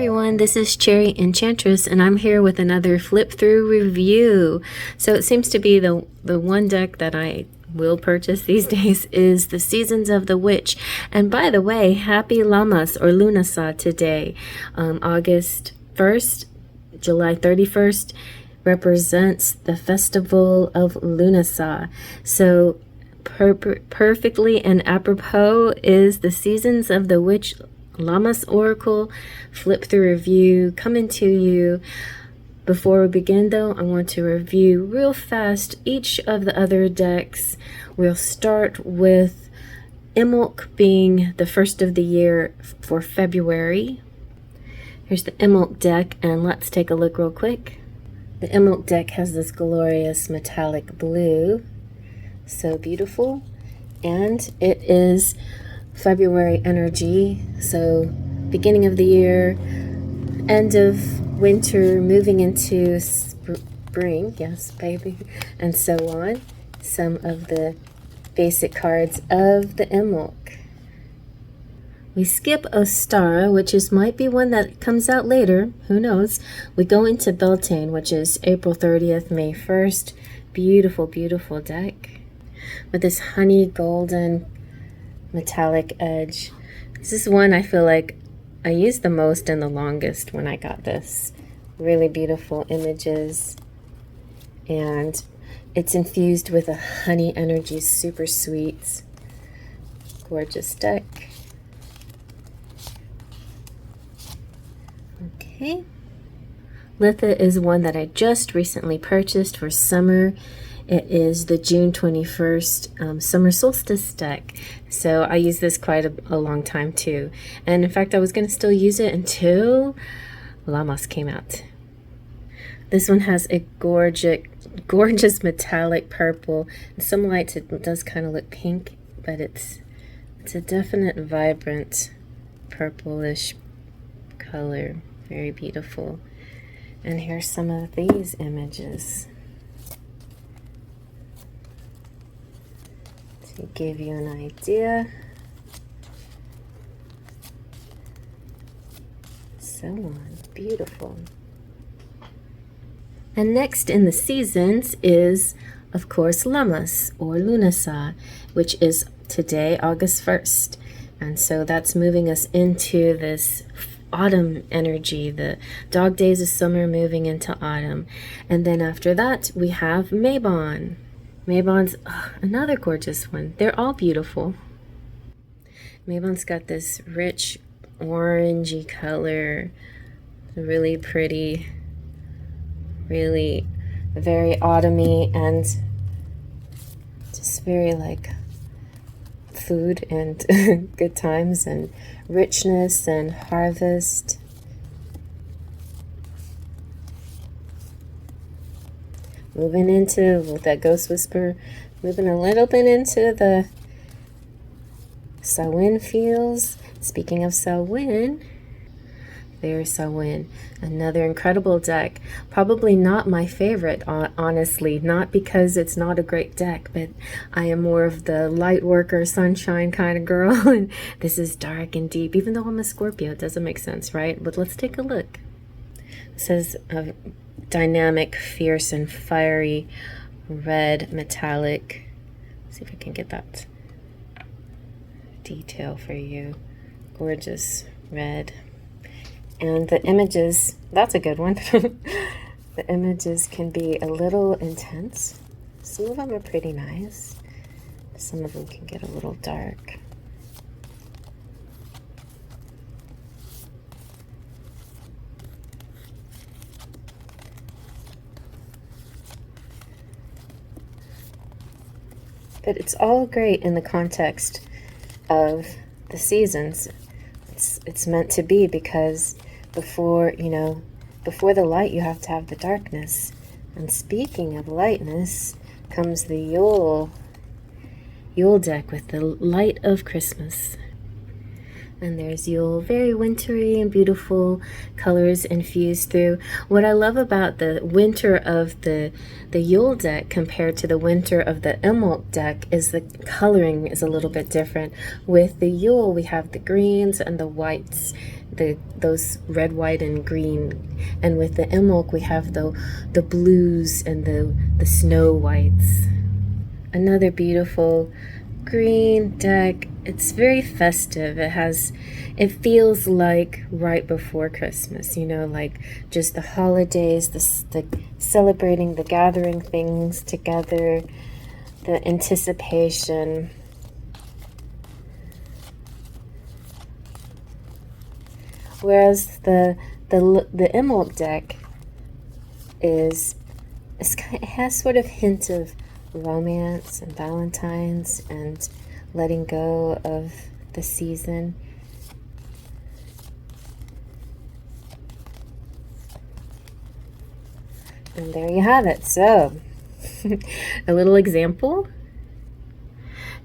everyone, this is CherryEnchantress and I'm here with another flip through review. So it seems to be the one deck that I will purchase these days is the Seasons of the Witch. And by the way, happy Lammas or Lunasa today. August 1st, July 31st represents the festival of Lunasa. So perfectly and apropos is the Seasons of the Witch Lammas Oracle flip through review coming to you. Before we begin though, I want to review real fast each of the other decks. We'll start with Imulk being the first of the year for February. Here's the Imulk deck and let's take a look real quick. The Imulk deck has this glorious metallic blue, so beautiful, and it is February energy, so beginning of the year, end of winter, moving into spring, yes baby, and so on. Some of the basic cards of the Imulk. We skip Ostara, which might be one that comes out later, who knows. We go into Beltane, which is April 30th, May 1st. Beautiful, beautiful deck with this honey golden metallic edge. This is one I feel like I used the most and the longest when I got this. Really beautiful images, and it's infused with a honey energy, super sweet, gorgeous deck. Okay, Litha is one that I just recently purchased for summer. It is the June 21st summer solstice deck. So I use this quite a long time too. And in fact, I was going to still use it until Lammas came out. This one has a gorgeous metallic purple. In some lights it does kind of look pink, but it's a definite vibrant purplish color. Very beautiful. And here's some of these images to give you an idea. So on, beautiful. And next in the seasons is, of course, Lammas or Lunasa, which is today, August 1st. And so that's moving us into this autumn energy, the dog days of summer moving into autumn. And then after that, we have Mabon. Mabon's another gorgeous one. They're all beautiful. Mabon's got this rich orangey color, really pretty, really very autumny, and just very like food and good times and richness and harvest. Moving into with that Ghost Whisper, moving a little bit into the Samhain feels. Speaking of Samhain, there's Samhain, another incredible deck. Probably not my favorite, honestly, not because it's not a great deck, but I am more of the light worker, sunshine kind of girl, and this is dark and deep, even though I'm a Scorpio. It doesn't make sense, right? But let's take a look. It says dynamic, fierce, and fiery red metallic. Let's see if I can get that detail for you. Gorgeous red. And the images, that's a good one. The images can be a little intense. Some of them are pretty nice. Some of them can get a little dark. But it's all great in the context of the seasons. It's meant to be, because before the light you have to have the darkness. And speaking of lightness comes the Yule deck with the light of Christmas. And there's Yule, very wintry and beautiful colors infused through. What I love about the winter of the Yule deck compared to the winter of the Emerald deck is the coloring is a little bit different. With the Yule, we have the greens and the whites, those red, white, and green. And with the Emerald, we have the blues and the snow whites. Another beautiful green deck. It's very festive. It feels like right before Christmas, you know, like just the holidays, the celebrating, the gathering things together, the anticipation. Whereas the Emerald deck it has sort of hint of romance and Valentine's and letting go of the season. And there you have it. So, a little example.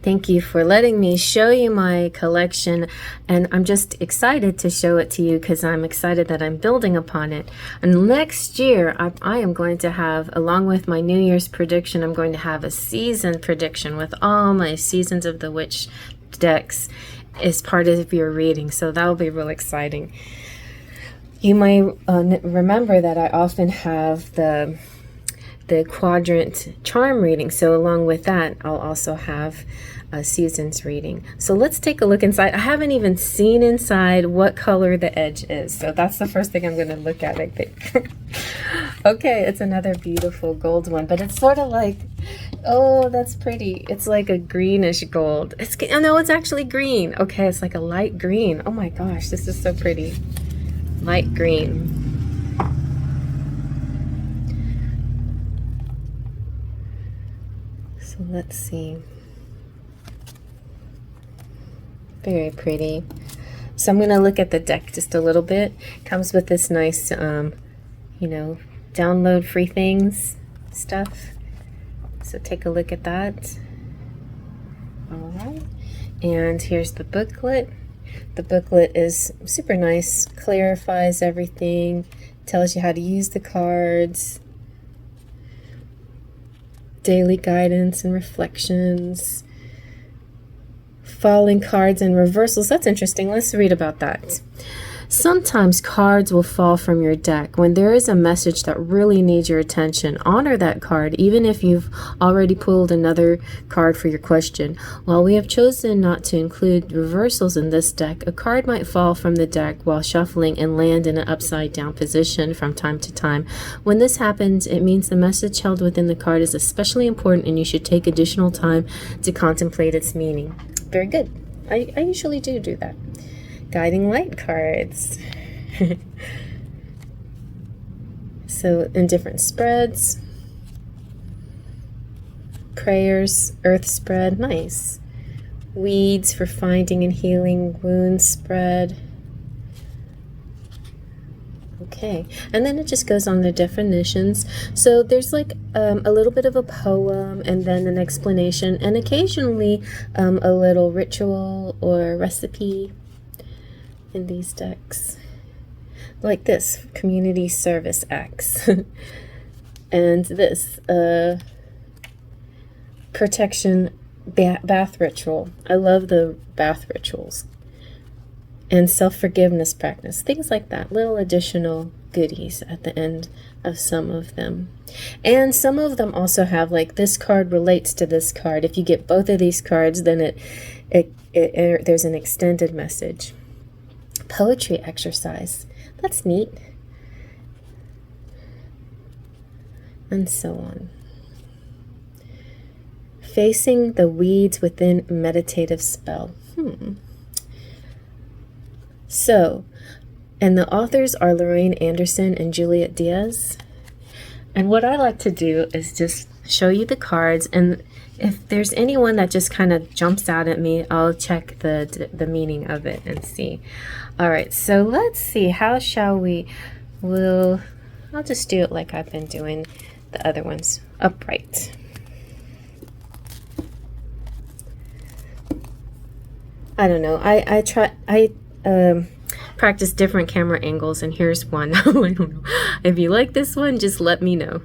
Thank you for letting me show you my collection, and I'm just excited to show it to you because I'm excited that I'm building upon it. And next year, I am going to have, along with my New Year's prediction, I'm going to have a season prediction with all my Seasons of the Witch decks as part of your reading, so that will be real exciting. You might remember that I often have the quadrant charm reading, so along with that I'll also have a seasons reading. So let's take a look inside. I haven't even seen inside what color the edge is, so that's the first thing I'm going to look at, I think. Okay, it's another beautiful gold one, but it's sort of like, oh, that's pretty. It's like a greenish gold. No, it's actually green. Okay, it's like a light green. Oh my gosh, this is so pretty. Light green. So let's see. Very pretty. So I'm going to look at the deck just a little bit. Comes with this nice, you know, download free things stuff. So take a look at that. All right. And here's the booklet. The booklet is super nice, clarifies everything, tells you how to use the cards, daily guidance and reflections, falling cards and reversals. That's interesting. Let's read about that. Sometimes cards will fall from your deck. When there is a message that really needs your attention, honor that card, even if you've already pulled another card for your question. While we have chosen not to include reversals in this deck, a card might fall from the deck while shuffling and land in an upside down position from time to time. When this happens, it means the message held within the card is especially important and you should take additional time to contemplate its meaning. Very good. I usually do that. Guiding light cards. So in different spreads. Prayers, earth spread, nice. Weeds for finding and healing wounds spread. Okay, and then it just goes on the definitions. So there's like a little bit of a poem and then an explanation and occasionally a little ritual or recipe in these decks. Like this, Community Service Acts. And this, Protection Bath Ritual. I love the bath rituals. And self-forgiveness practice. Things like that. Little additional goodies at the end of some of them. And some of them also have like this card relates to this card. If you get both of these cards, then there's an extended message. Poetry exercise. That's neat. And so on. Facing the weeds within meditative spell. So, and the authors are Lorraine Anderson and Juliet Diaz. And what I like to do is just show you the cards, and if there's anyone that just kind of jumps out at me, I'll check the meaning of it and see. All right, so let's see. How shall we? I'll just do it like I've been doing the other ones. Upright. I don't know. I practice different camera angles, and here's one. I don't know. If you like this one, just let me know.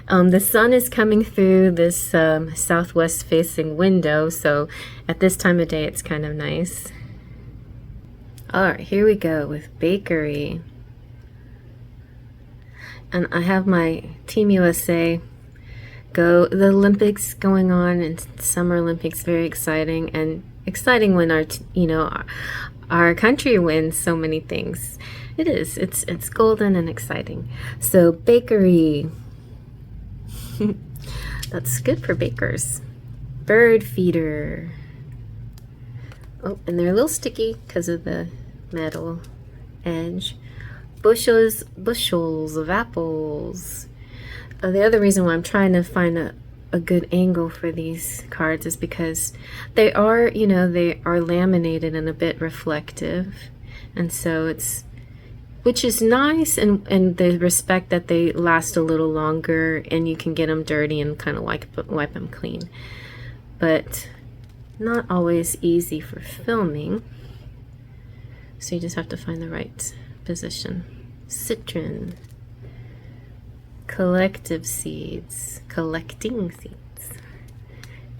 The sun is coming through this southwest facing window, so at this time of day it's kind of nice. Alright, here we go with bakery. And I have my Team USA the Olympics going on, and Summer Olympics, very exciting, and exciting when our country wins so many things. It's golden and exciting. So bakery. That's good for bakers. Bird feeder. Oh, and they're a little sticky because of the metal edge. Bushels of apples. The other reason why I'm trying to find a good angle for these cards is because they are, they are laminated and a bit reflective, and so which is nice, and the respect that they last a little longer, and you can get them dirty and kind of wipe them clean, but not always easy for filming, so you just have to find the right position. Citron. Collecting seeds.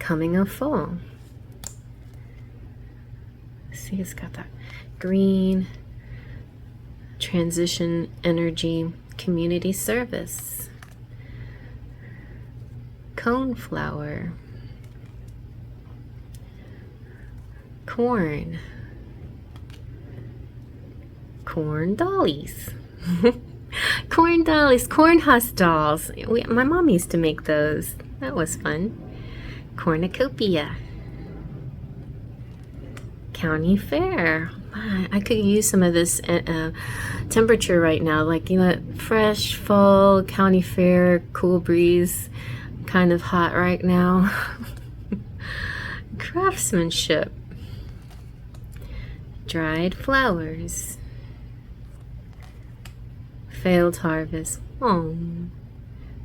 Coming of fall. See, it's got that green. Transition energy. Community service. Coneflower. Corn. Corn dollies. Corn dollies, corn husk dolls. My mom used to make those. That was fun. Cornucopia. County fair. I could use some of this temperature right now, like fresh fall county fair, cool breeze. Kind of hot right now. Craftsmanship. Dried flowers. Failed harvest. Oh,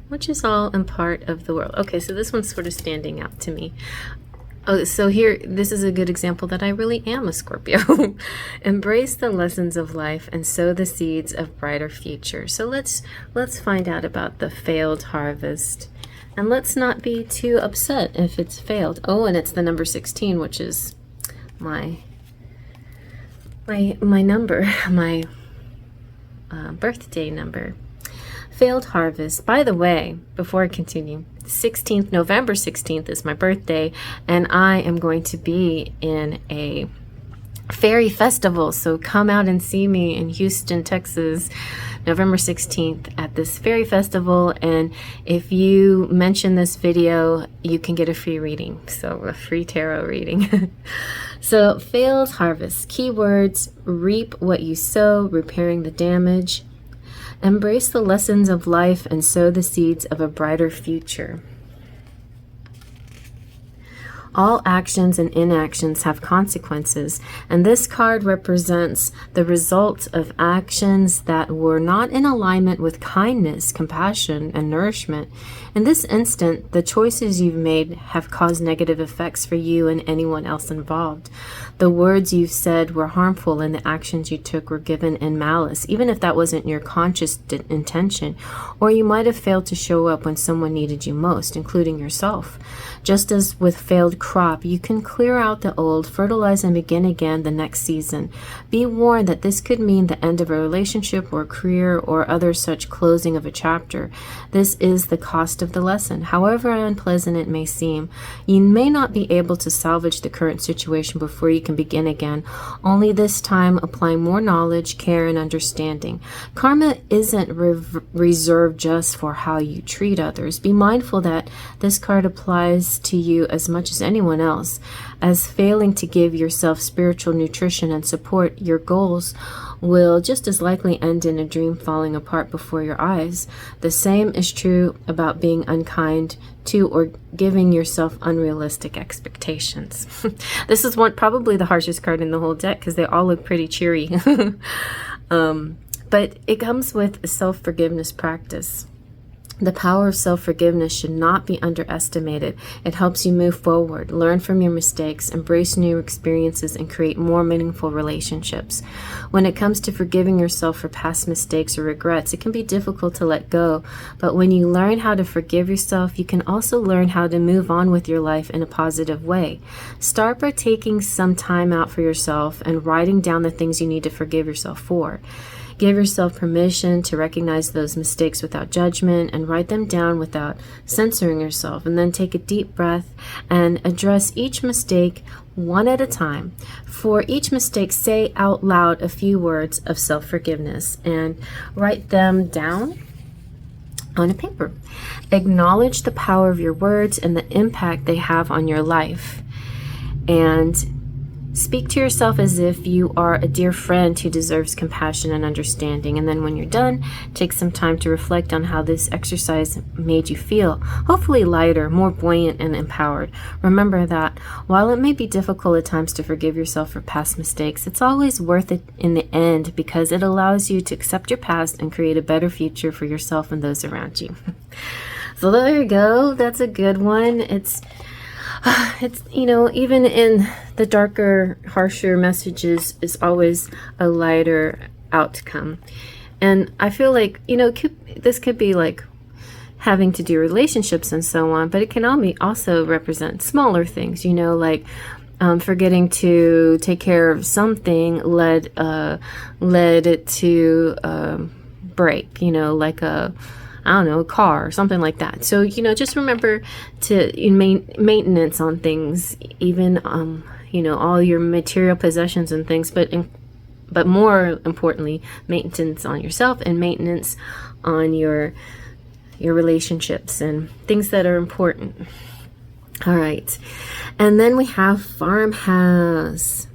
which is all in part of the world. Okay, so this one's sort of standing out to me. Oh, so here, this is a good example that I really am a Scorpio. Embrace the lessons of life and sow the seeds of brighter future. So let's find out about the failed harvest, and let's not be too upset if it's failed. Oh, and it's the number 16, which is my number, my birthday number. Failed harvest. By the way, before I continue, November 16th is my birthday, and I am going to be in a fairy festival, so come out and see me in Houston, Texas, November 16th at this fairy festival, and if you mention this video, you can get a free reading, so a free tarot reading. So, failed harvest. Keywords: reap what you sow, repairing the damage. Embrace the lessons of life and sow the seeds of a brighter future. All actions and inactions have consequences, and this card represents the result of actions that were not in alignment with kindness, compassion, and nourishment. In this instant, the choices you've made have caused negative effects for you and anyone else involved. The words you've said were harmful, and the actions you took were given in malice, even if that wasn't your conscious intention, or you might have failed to show up when someone needed you most, including yourself. Just as with failed crop, you can clear out the old, fertilize, and begin again the next season. Be warned that this could mean the end of a relationship or career or other such closing of a chapter. This is the cost of the lesson. However unpleasant it may seem, you may not be able to salvage the current situation before you can begin again, only this time applying more knowledge, care, and understanding. Karma isn't reserved just for how you treat others. Be mindful that this card applies to you as much as anyone else, as failing to give yourself spiritual nutrition and support your goals will just as likely end in a dream falling apart before your eyes. The same is true about being unkind to or giving yourself unrealistic expectations. This is probably the harshest card in the whole deck because they all look pretty cheery. But it comes with a self-forgiveness practice. The power of self-forgiveness should not be underestimated. It helps you move forward, learn from your mistakes, embrace new experiences, and create more meaningful relationships. When it comes to forgiving yourself for past mistakes or regrets, it can be difficult to let go. But when you learn how to forgive yourself, you can also learn how to move on with your life in a positive way. Start by taking some time out for yourself and writing down the things you need to forgive yourself for. Give yourself permission to recognize those mistakes without judgment and write them down without censoring yourself. And then take a deep breath and address each mistake one at a time. For each mistake, say out loud a few words of self-forgiveness and write them down on a paper. Acknowledge the power of your words and the impact they have on your life. And speak to yourself as if you are a dear friend who deserves compassion and understanding. And then when you're done, take some time to reflect on how this exercise made you feel. Hopefully lighter, more buoyant, and empowered. Remember that while it may be difficult at times to forgive yourself for past mistakes, it's always worth it in the end because it allows you to accept your past and create a better future for yourself and those around you. So there you go. That's a good one. It's even in the darker, harsher messages is always a lighter outcome. And I feel like, this could be like having to do relationships and so on, but it can also represent smaller things, like forgetting to take care of something led it to break, like a car or something like that. So, just remember to maintenance on things, even, all your material possessions and things, but more importantly, maintenance on yourself and maintenance on your relationships and things that are important. All right. And then we have farmhouse.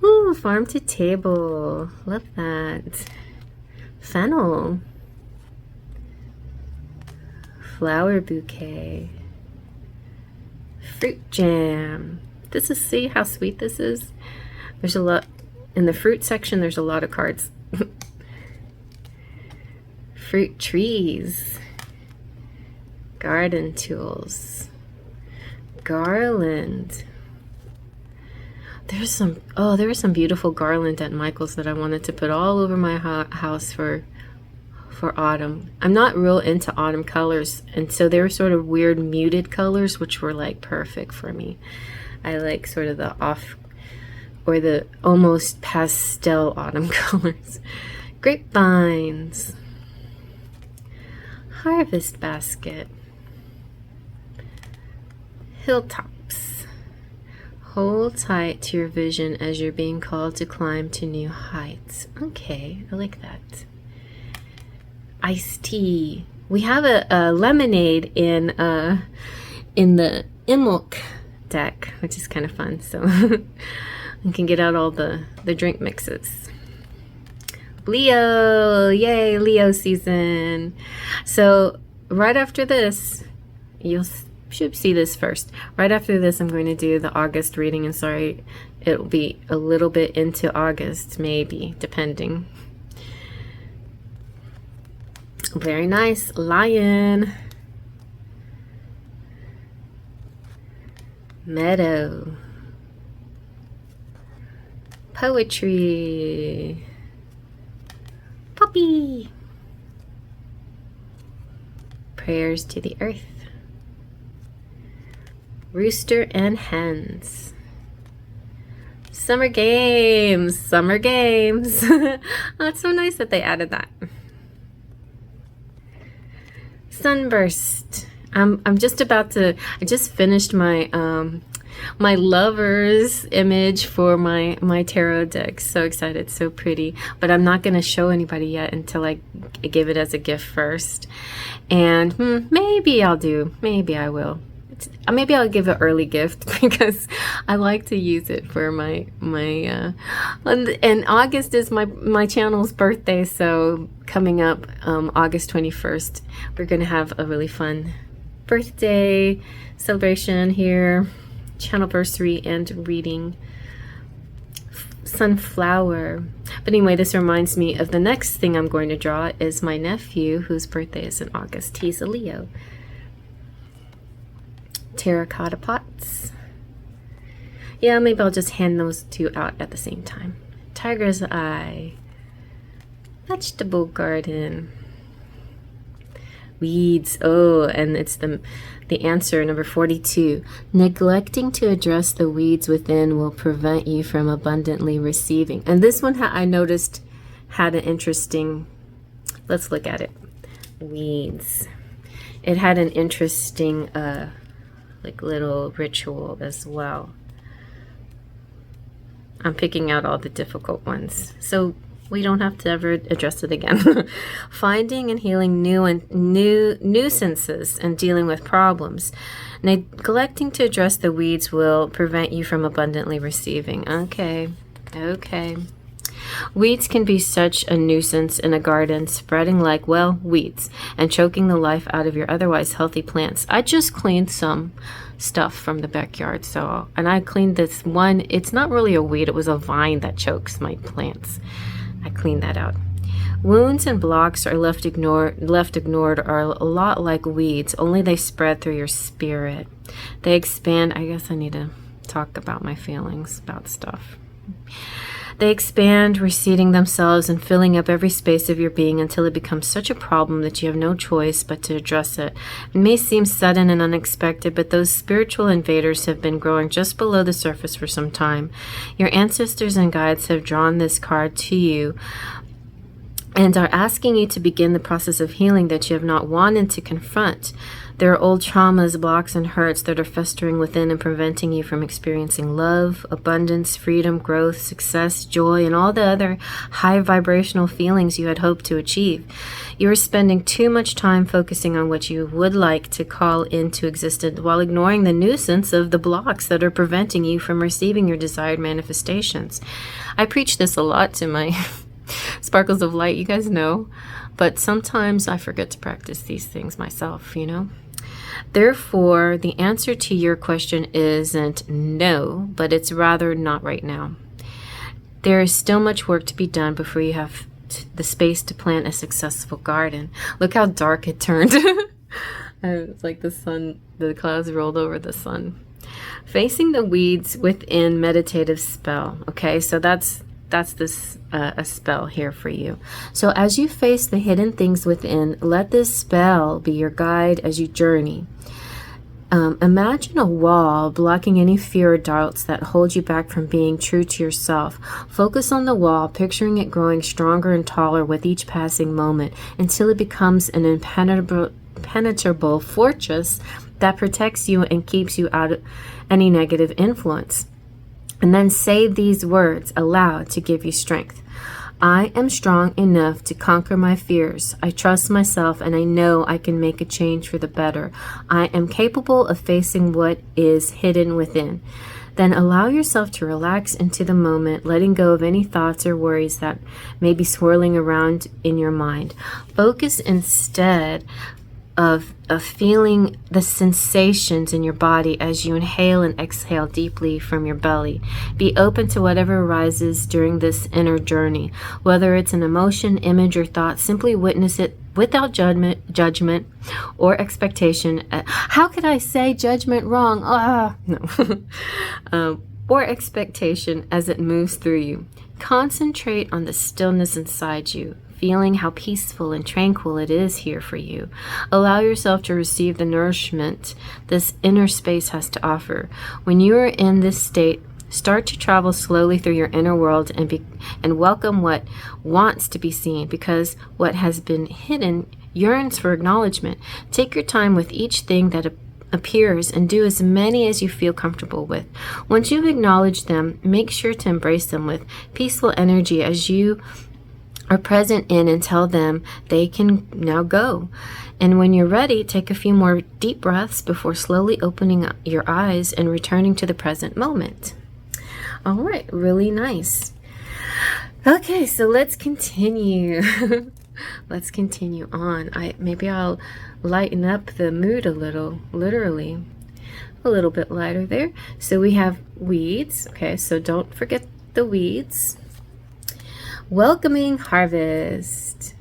Ooh, farm to table. Love that. Fennel. Flower bouquet, fruit jam. See how sweet this is? There's a lot in the fruit section. There's a lot of cards. Fruit trees, garden tools, garland. There was some beautiful garland at Michael's that I wanted to put all over my house for autumn. I'm not real into autumn colors, and so they were sort of weird muted colors, which were like perfect for me. I like sort of the off or the almost pastel autumn colors. Grapevines, harvest basket, hilltops. Hold tight to your vision as you're being called to climb to new heights. Okay, I like that. Iced tea. We have a lemonade in the Imulk deck, which is kind of fun. So you can get out all the drink mixes. Leo, yay, Leo season. So right after this, you should see this first. Right after this, I'm going to do the August reading, and sorry, it'll be a little bit into August, maybe, depending. Very nice. Lion. Meadow. Poetry. Puppy. Prayers to the earth. Rooster and hens. Summer games. Summer games. Oh, it's so nice that they added that. Sunburst. I'm just about to. I just finished my my lover's image for my tarot deck. So excited, so pretty. But I'm not going to show anybody yet until I give it as a gift first. And maybe I'll do. Maybe I will. Maybe I'll give an early gift because I like to use it for my and August is my channel's birthday, so coming up August 21st, we're gonna have a really fun birthday celebration here, channelversary and reading. sunflower. But anyway, this reminds me of the next thing I'm going to draw is my nephew, whose birthday is in August. He's a Leo. Terracotta pots. Yeah, maybe I'll just hand those two out at the same time. Tiger's eye. Vegetable garden. Weeds. Oh, and it's the answer, number 42. Neglecting to address the weeds within will prevent you from abundantly receiving. And this one I noticed had an interesting, let's look at it. Weeds. It had an interesting like little ritual as well. I'm picking out all the difficult ones, so we don't have to ever address it again. Finding and healing new nuisances and dealing with problems. Neglecting to address the weeds will prevent you from abundantly receiving. Okay. Weeds can be such a nuisance in a garden, spreading like, well, weeds, and choking the life out of your otherwise healthy plants. I just cleaned some stuff from the backyard, and I cleaned this one. It's not really a weed, it was a vine that chokes my plants. I cleaned that out. Wounds and blocks are left ignored are a lot like weeds, only they spread through your spirit. They expand. I guess I need to talk about my feelings about stuff. They expand, reseeding themselves and filling up every space of your being until it becomes such a problem that you have no choice but to address it. It may seem sudden and unexpected, but those spiritual invaders have been growing just below the surface for some time. Your ancestors and guides have drawn this card to you and are asking you to begin the process of healing that you have not wanted to confront. There are old traumas, blocks, and hurts that are festering within and preventing you from experiencing love, abundance, freedom, growth, success, joy, and all the other high vibrational feelings you had hoped to achieve. You are spending too much time focusing on what you would like to call into existence while ignoring the nuisance of the blocks that are preventing you from receiving your desired manifestations. I preach this a lot to my sparkles of light, you guys know, but sometimes I forget to practice these things myself, you know. Therefore, the answer to your question isn't no, but it's rather not right now. There is still much work to be done before you have the space to plant a successful garden. Look how dark it turned. It's like the sun, the clouds rolled over the sun. Facing the weeds within meditative spell. Okay, so that's this a spell here for you. So as you face the hidden things within, let this spell be your guide as you journey. Imagine a wall blocking any fear or doubts that hold you back from being true to yourself. Focus on the wall, picturing it growing stronger and taller with each passing moment until it becomes an impenetrable fortress that protects you and keeps you out of any negative influence. And then say these words aloud to give you strength. I am strong enough to conquer my fears. I trust myself and I know I can make a change for the better. I am capable of facing what is hidden within. Then allow yourself to relax into the moment, letting go of any thoughts or worries that may be swirling around in your mind. Focus instead of feeling the sensations in your body as you inhale and exhale deeply from your belly. Be open to whatever arises during this inner journey. Whether it's an emotion, image, or thought, simply witness it without judgment or expectation. How could I say judgment wrong? No. Or expectation as it moves through you. Concentrate on the stillness inside you, feeling how peaceful and tranquil it is here for you. Allow yourself to receive the nourishment this inner space has to offer. When you are in this state, start to travel slowly through your inner world and welcome what wants to be seen, because what has been hidden yearns for acknowledgement. Take your time with each thing that appears and do as many as you feel comfortable with. Once you've acknowledged them, make sure to embrace them with peaceful energy as you are present in and tell them they can now go. And when you're ready, take a few more deep breaths before slowly opening up your eyes and returning to the present moment. All right, really nice. Okay, so let's continue. Let's continue on. Maybe I'll lighten up the mood a little, literally. A little bit lighter there. So we have weeds. Okay, so don't forget the weeds. Welcoming harvest.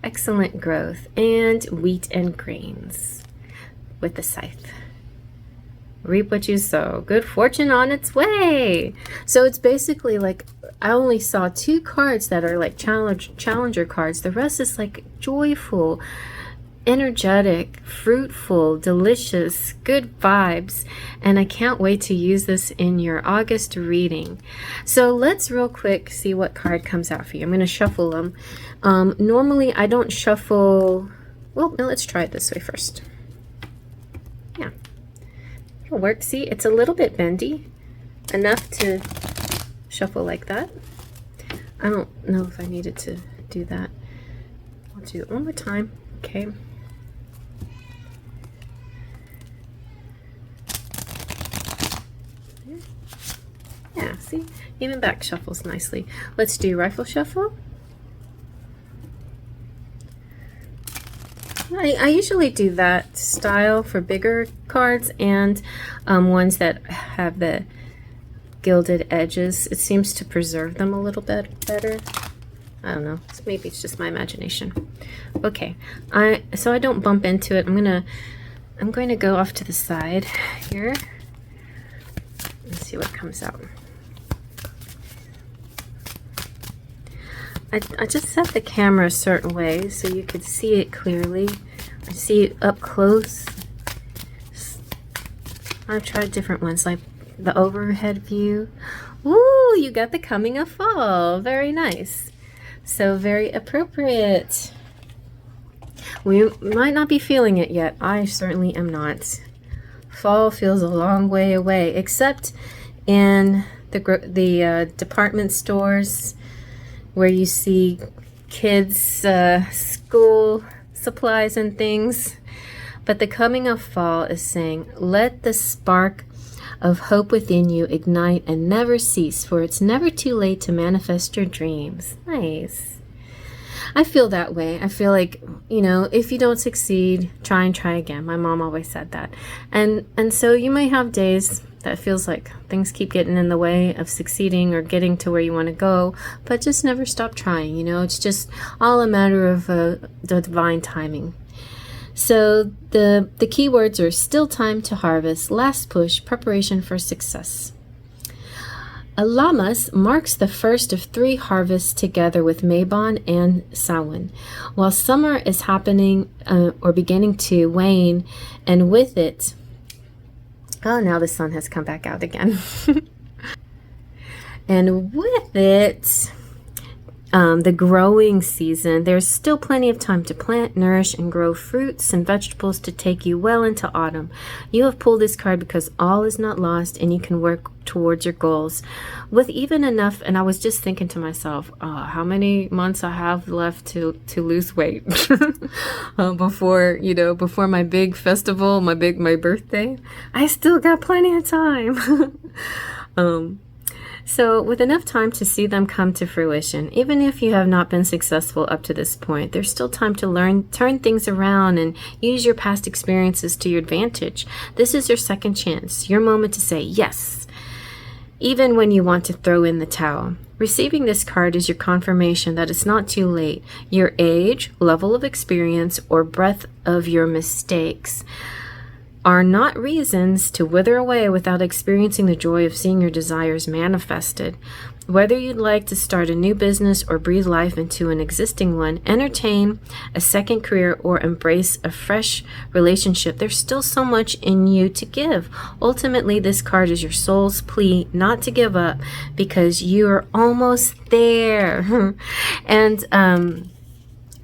Excellent growth. And wheat and grains with the scythe. Reap what you sow. Good fortune on its way. So it's basically like, I only saw 2 cards that are like challenger cards. The rest is like joyful, energetic, fruitful, delicious, good vibes. And I can't wait to use this in your August reading. So let's real quick see what card comes out for you. I'm going to shuffle them. Normally I don't shuffle. Well, no, let's try it this way first. Yeah. Work. See, it's a little bit bendy, enough to shuffle like that. I don't know if I needed to do that. I'll do it one more time. Okay. Yeah, see, even back shuffles nicely. Let's do rifle shuffle. I usually do that style for bigger cards and ones that have the gilded edges. It seems to preserve them a little bit better. I don't know. Maybe it's just my imagination. Okay, so I don't bump into it. I'm going to go off to the side here and see what comes out. I just set the camera a certain way so you could see it clearly. I see it up close. I've tried different ones, like the overhead view. Ooh, you got the coming of fall. Very nice. So very appropriate. We might not be feeling it yet. I certainly am not. Fall feels a long way away, except in the department stores, where you see kids' school supplies and things. But the coming of fall is saying, let the spark of hope within you ignite and never cease, for it's never too late to manifest your dreams. Nice. I feel that way. I feel like, you know, if you don't succeed, try and try again. My mom always said that. And so you might have days that feels like things keep getting in the way of succeeding or getting to where you want to go, but just never stop trying. You know, it's just all a matter of the divine timing. So the key words are still time to harvest, last push, preparation for success. Lammas marks the first of 3 harvests together with Mabon and Samhain, while summer is happening or beginning to wane, and with it, oh, now the sun has come back out again. And with it, the growing season. There's still plenty of time to plant, nourish, and grow fruits and vegetables to take you well into autumn. You have pulled this card because all is not lost and you can work towards your goals with even enough. And I was just thinking to myself, how many months I have left to lose weight before my big festival, my birthday. I still got plenty of time. So with enough time to see them come to fruition, even if you have not been successful up to this point, there's still time to learn, turn things around, and use your past experiences to your advantage. This is your second chance, your moment to say yes, even when you want to throw in the towel. Receiving this card is your confirmation that it's not too late. Your age, level of experience, or breadth of your mistakes are not reasons to wither away without experiencing the joy of seeing your desires manifested. Whether you'd like to start a new business or breathe life into an existing one, entertain a second career, or embrace a fresh relationship, there's still so much in you to give. Ultimately, this card is your soul's plea not to give up because you're almost there. And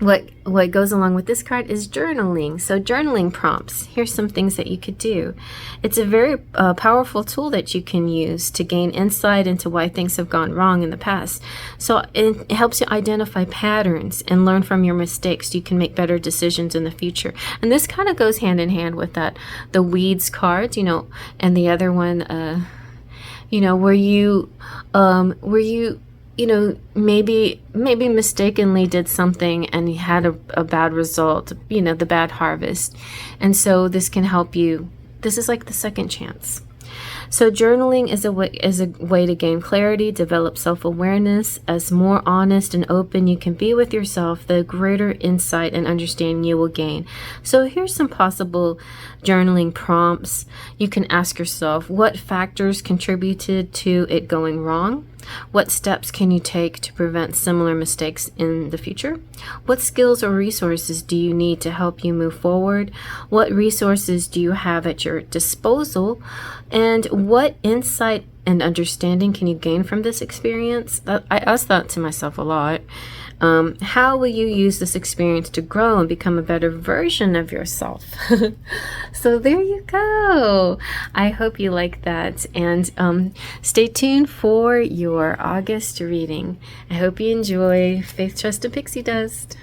what goes along with this card is journaling. So journaling prompts. Here's some things that you could do. It's a very powerful tool that you can use to gain insight into why things have gone wrong in the past. So it helps you identify patterns and learn from your mistakes so you can make better decisions in the future. And this kind of goes hand in hand with the weeds cards, and the other one, where you maybe mistakenly did something and you had a bad result, the bad harvest. And so this can help you. This is like the second chance. So journaling is a way to gain clarity, develop self-awareness. As more honest and open you can be with yourself, the greater insight and understanding you will gain. So here's some possible journaling prompts. You can ask yourself, what factors contributed to it going wrong? What steps can you take to prevent similar mistakes in the future? What skills or resources do you need to help you move forward? What resources do you have at your disposal? And what insight and understanding can you gain from this experience? I ask that to myself a lot. How will you use this experience to grow and become a better version of yourself? So there you go. I hope you like that. And stay tuned for your August reading. I hope you enjoy Faith, Trust, and Pixie Dust.